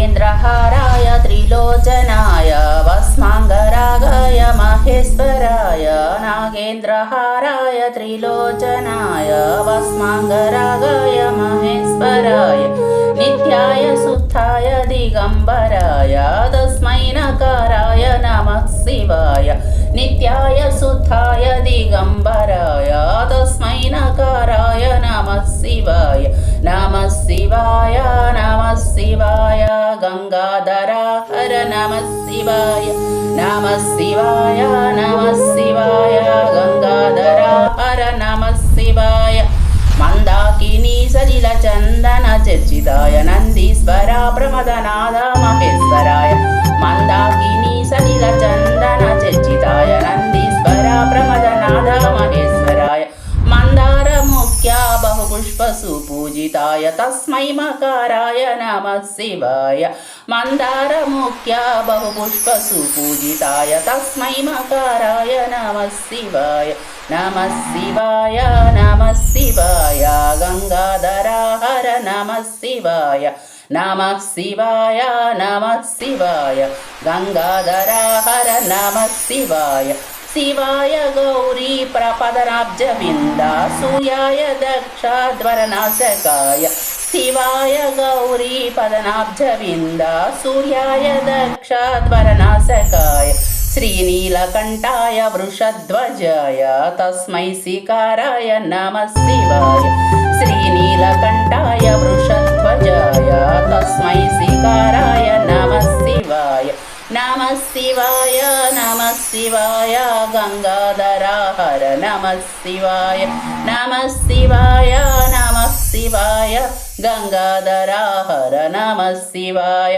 नागेन्द्रहाराय त्रिलोचनाय भस्माङ्गरागाय महेश्वराय नागेन्द्रहाराय त्रिलोचनाय भस्माङ्गरागाय महेश्वराय नित्याय शुद्धाय दिगम्बराय तस्मै नकाराय नमः शिवाय नित्याय शुद्धाय दिगम्बराय तस्मै नकाराय नमः शिवाय नमः शिवाय नमः शिवाय गंगाधरा हर नमः शिवाय नमः शिवाय नमः शिवाय गंगाधरा हर नमः शिवाय मंदाकिनी सलिल चंदन चर्चिताय नंदीश्वरा प्रमदनाद महेश्वराय मंदाकिनी सलिल चंदन चर्चिताय नंदीश्वरा प्रमदनाद महेश्वराय मंदार मुख्य बहुपुष्प सुपूजिताय तस्मै मकाराय नमः शिवाय मंदार मुख्य बहुपुष्प सुपूजिताय तस्मै मकाराय नमः शिवाय नमः शिवाय नमः शिवाय गंगाधरा हर नमः शिवाय नमः शिवाय नमः शिवाय गंगाधरा हर नमः शिवाय शिवाय गौरी प्रपदनाब्जविन्दा सूर्याय दक्षाध्वरनाशकाय शिवाय गौरी पदनाब्जविन्दा सूर्याय दक्षाध्वरनाशकाय श्रीनीलकण्ठाय वृषध्वजाय तस्मै शिकाराय नमः शिवाय श्रीनीलकण्ठाय वृषध्वजाय तस्मै शिकाराय नमः शिवाय नमः शिवाय नमः शिवाय गंगाधरा हर नमः शिवाय नमः शिवाय नमः शिवाय गंगाधरा हर नमः शिवाय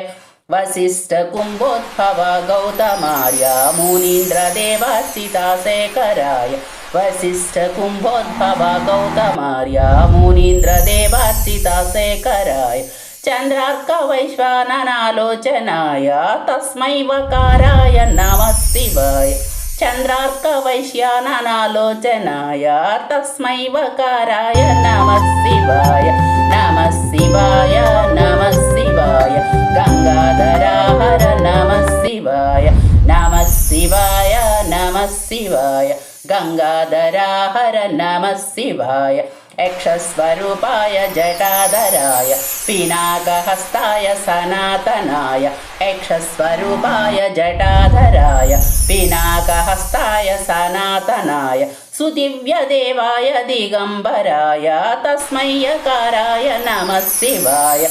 वसिष्ठ कुंभोद्भव गौतमार्य मुनीन्द्र देवार्चिता शेखराय वसिष्ठ कुंभोद्भव गौतमार्य मुनीन्द्र देवार्चिता शेखराय चंद्रार्क वैश्वाननालोचनाय तस्मै वकाराय नमः शिवाय चंद्रार्क वैश्वाननालोचनाय तस्मै वकाराय नमः शिवाय नमः शिवाय नमः शिवाय गंगाधरा हर नमः शिवाय नमः शिवाय नमः शिवाय गंगाधरा हर नमः शिवाय यक्षस्वरूपाय जटाधराय पिनाकहस्ताय सनातनाय यक्षस्वरूपाय जटाधराय पिनाकहस्ताय सनातनाय सुदिव्यदेवाय दिगंबराय तस्मै यकाराय नमः शिवाय